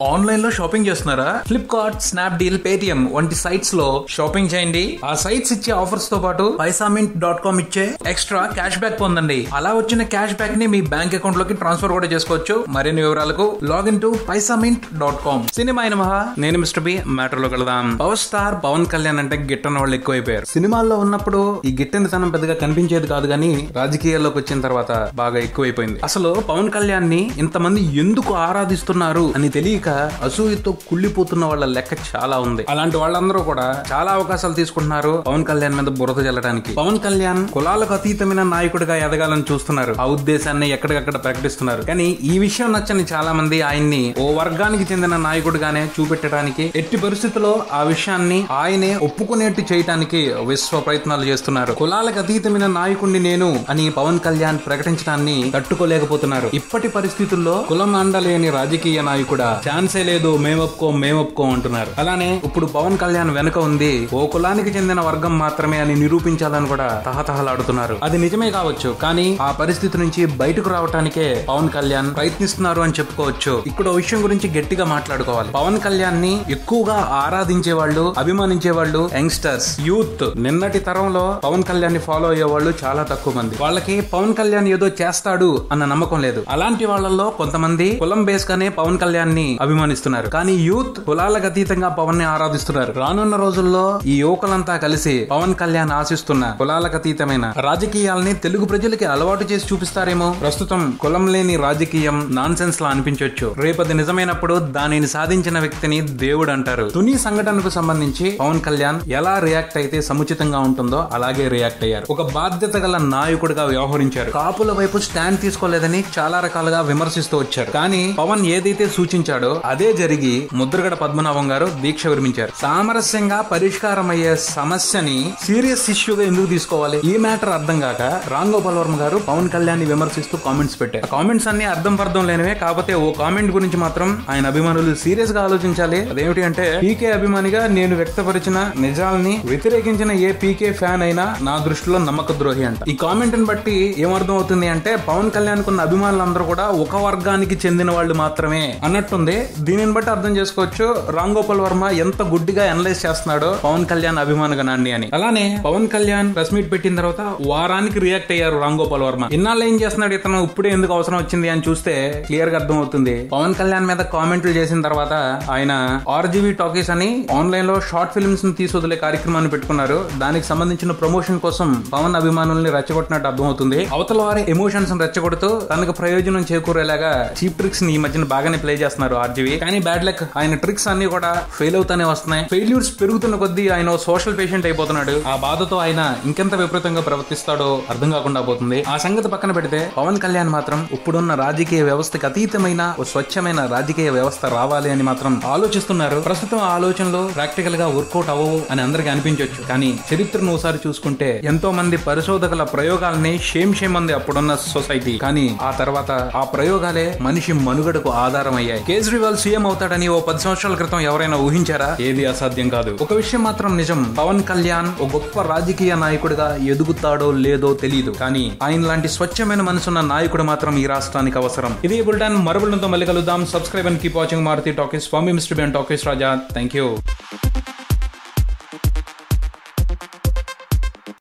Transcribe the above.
Online లో shopping చేస్తున్నారా? Flipkart, Snapdeal, Paytm వంటి సైట్స్ లో షాపింగ్ చేయండి. ఆ సైట్స్ ఇచ్చే ఆఫర్స్ తో పాటు paisament.com ఇచ్చే ఎక్స్ట్రా క్యాష్ బ్యాక్ పొందండి. అలా వచ్చిన క్యాష్ బ్యాక్ ని మీ బ్యాంక్ అకౌంట్ లోకి ట్రాన్స్ఫర్ కూడా చేసుకోవచ్చు. మరిన్ని వివరాలకు లాగిన్ టు paisament.com. సినిమా అయిన మహా, నేను మిస్టర్ బి. మ్యాటర్ లో కలదాం. పవర్ స్టార్ పవన్ కళ్యాణ్ అంటే గిట్టని వాళ్ళు ఎక్కువైపోయారు. సినిమాల్లో ఉన్నప్పుడు ఈ గిట్టనితనం పెద్దగా కనిపించేది కాదు, కానీ రాజకీయాల్లోకి వచ్చిన తర్వాత బాగా ఎక్కువైపోయింది. అసలు పవన్ కళ్యాణ్ ని ఇంతమంది ఎందుకు ఆరాధిస్తున్నారు అని తెలియక అసూయతో కుళ్ళిపోతున్న వాళ్ళ లెక్క చాలా ఉంది. అలాంటి వాళ్ళందరూ కూడా చాలా అవకాశాలు తీసుకుంటున్నారు పవన్ కళ్యాణ్ మీద బురద జల్లడానికి. పవన్ కళ్యాణ్ కులాలకు అతీతమైన నాయకుడిగా ఎదగాలని చూస్తున్నారు. ఆ ఉద్దేశాన్ని ఎక్కడికక్కడ ప్రకటిస్తున్నారు. కానీ ఈ విషయం నచ్చని చాలా మంది ఆయన్ని ఓ వర్గానికి చెందిన నాయకుడిగానే చూపెట్టడానికి, ఎట్టి పరిస్థితుల్లో ఆ విషయాన్ని ఆయనే ఒప్పుకునేట్టు చేయడానికి విశ్వ ప్రయత్నాలు చేస్తున్నారు. కులాలకు అతీతమైన నాయకుడిని నేను అని పవన్ కళ్యాణ్ ప్రకటించడాన్ని తట్టుకోలేకపోతున్నారు. ఇప్పటి పరిస్థితుల్లో కులం అండలేని రాజకీయ నాయకుడా, ఛాన్సే లేదు, మేమొప్పుకో అంటున్నారు. అలానే ఇప్పుడు పవన్ కళ్యాణ్ వెనుక ఉంది ఓ కులానికి చెందిన వర్గం మాత్రమే అని నిరూపించాలని కూడా తహతహలాడుతున్నారు. అది నిజమే కావచ్చు, కానీ ఆ పరిస్థితి నుంచి బయటకు రావడానికే పవన్ కళ్యాణ్ ప్రయత్నిస్తున్నారు అని చెప్పుకోవచ్చు. ఇక్కడ విషయం గురించి గట్టిగా మాట్లాడుకోవాలి. పవన్ కళ్యాణ్ ని ఎక్కువగా ఆరాధించే వాళ్ళు, అభిమానించే వాళ్ళు యంగ్స్టర్స్, యూత్. నిన్నటి తరంలో పవన్ కళ్యాణ్ ని ఫాలో అయ్యే వాళ్ళు చాలా తక్కువ మంది. వాళ్ళకి పవన్ కళ్యాణ్ ఏదో చేస్తాడు అన్న నమ్మకం లేదు. అలాంటి వాళ్ళల్లో కొంతమంది కులం బేస్ గానే పవన్ కళ్యాణ్ ని అభిమానిస్తున్నారు. కానీ యూత్ కులాలకు అతీతంగా పవన్ ని ఆరాధిస్తున్నారు. రానున్న రోజుల్లో ఈ యువకులంతా కలిసి పవన్ కళ్యాణ్ ఆశిస్తున్న కులాలకు అతీతమైన రాజకీయాల్ని తెలుగు ప్రజలకి అలవాటు చేసి చూపిస్తారేమో. ప్రస్తుతం కులం లేని రాజకీయం నాన్ సెన్స్ లా అనిపించవచ్చు. రేపది నిజమైనప్పుడు దానిని సాధించిన వ్యక్తిని దేవుడు అంటారు. తుని సంఘటనకు సంబంధించి పవన్ కళ్యాణ్ ఎలా రియాక్ట్ అయితే సముచితంగా ఉంటుందో అలాగే రియాక్ట్ అయ్యారు. ఒక బాధ్యత గల నాయకుడిగా వ్యవహరించారు. కాపుల వైపు స్టాండ్ తీసుకోలేదని చాలా రకాలుగా విమర్శిస్తూ వచ్చారు. కానీ పవన్ ఏదైతే సూచించాడో అదే జరిగి ముద్రగడ పద్మనాభం గారు దీక్ష విరమించారు. సామరస్యంగా పరిష్కారం అయ్యే సమస్యని సీరియస్ ఇష్యూగా ఎందుకు తీసుకోవాలి? ఈ మ్యాటర్ అర్థం కాక రామ్ గోపాల్ వర్మ గారు పవన్ కళ్యాణ్ ని విమర్శిస్తూ కామెంట్స్ పెట్టారు. కామెంట్స్ అన్ని అర్థం లేనివే. కాకపోతే ఓ కామెంట్ గురించి మాత్రం ఆయన అభిమానులు సీరియస్ గా ఆలోచించాలి. అదేమిటి అంటే, పీకే అభిమానిగా నేను వ్యక్తపరిచిన నిజాల్ని వ్యతిరేకించిన ఏ పీకే ఫ్యాన్ అయినా నా దృష్టిలో నమ్మక ద్రోహి అంట. ఈ కామెంట్ ని బట్టి ఏమర్థం అవుతుంది అంటే, పవన్ కళ్యాణ్ కున్న అభిమానులందరూ కూడా ఒక వర్గానికి చెందిన వాళ్ళు మాత్రమే అన్నట్టుంది. దీనిని బట్టి అర్థం చేసుకోవచ్చు రామ్ గోపాల్ వర్మ ఎంత గుడ్డిగా అనలైజ్ చేస్తున్నాడో పవన్ కళ్యాణ్ అభిమానగణాన్ని అని. అలానే పవన్ కళ్యాణ్ ప్రెస్ మీట్ పెట్టిన తర్వాత వారానికి రియాక్ట్ అయ్యారు రామ్ గోపాల్ వర్మ. ఇన్నాళ్ళు ఏం చేస్తున్నాడు ఇతను, ఇప్పుడే ఎందుకు అవసరం వచ్చింది అని చూస్తే క్లియర్ గా అర్థం అవుతుంది. పవన్ కళ్యాణ్ మీద కామెంట్లు చేసిన తర్వాత ఆయన ఆర్జీవీ టాకీస్ అని ఆన్లైన్ లో షార్ట్ ఫిల్మ్స్ ని తీసుకొదిలే కార్యక్రమాన్ని పెట్టుకున్నారు. దానికి సంబంధించిన ప్రమోషన్ కోసం పవన్ అభిమానుల్ని రెచ్చగొట్టినట్టు అర్థం అవుతుంది. అవతల వారి ఎమోషన్స్ రెచ్చగొడుతూ తనకు ప్రయోజనం చేకూరేలాగా చీప్ ట్రిక్స్ ని ఈ మధ్యన బాగానే ప్లే చేస్తున్నారు ఆర్జీవీ. కానీ బ్యాడ్ లక్, ఆయన ట్రిక్స్ అన్ని కూడా ఫెయిల్ అవుతానే వస్తున్నాయి. ఫెయిల్యూర్స్ పెరుగుతున్న కొద్దీ ఆయన సోషల్ పేషెంట్ అయిపోతున్నాడు. ఆ బాధతో ఆయన ఇంకెంత విపరీతంగా ప్రవర్తిస్తాడో అర్థం కాకుండా పోతుంది. ఆ సంగతి పక్కన పెడితే పవన్ కళ్యాణ్ మాత్రం ఇప్పుడున్న రాజకీయ వ్యవస్థకి అతీతమైన స్వచ్ఛమైన రాజకీయ వ్యవస్థ రావాలి అని మాత్రం ఆలోచిస్తున్నారు. ప్రస్తుతం ఆ ఆలోచనలు ప్రాక్టికల్ గా వర్కౌట్ అవ్వవు అని అందరికి అనిపించవచ్చు. కానీ చరిత్రను ఒకసారి చూసుకుంటే ఎంతో మంది పరిశోధకుల ప్రయోగాలని షేమ్ అంది అప్పుడున్న సొసైటీ. కానీ ఆ తర్వాత ఆ ప్రయోగాలే మనిషి మనుగడకు ఆధారం అయ్యాయి. కేజ్రీవాల్ సీఎం అవుతాడని ఓ 10 సంవత్సరాల క్రితం ఎవరైనా ఊహించారా? ఏది అసాధ్యం కాదు. ఒక విషయం మాత్రం నిజం, పవన్ కళ్యాణ్ ఒక గొప్ప రాజకీయ నాయకుడిగా ఎదుగుతాడో లేదో తెలియదు. కానీ ఆయన లాంటి స్వచ్ఛమైన మనసున్న నాయకుడు మాత్రం ఈ రాష్ట్రానికి అవసరం. ఇది బుల్టన్. మరబుల్తో మళ్ళీ కలుద్దాం. Subscribe and keep watching Maruthi talkies. Swami mister B and talkies Raja. Thank you.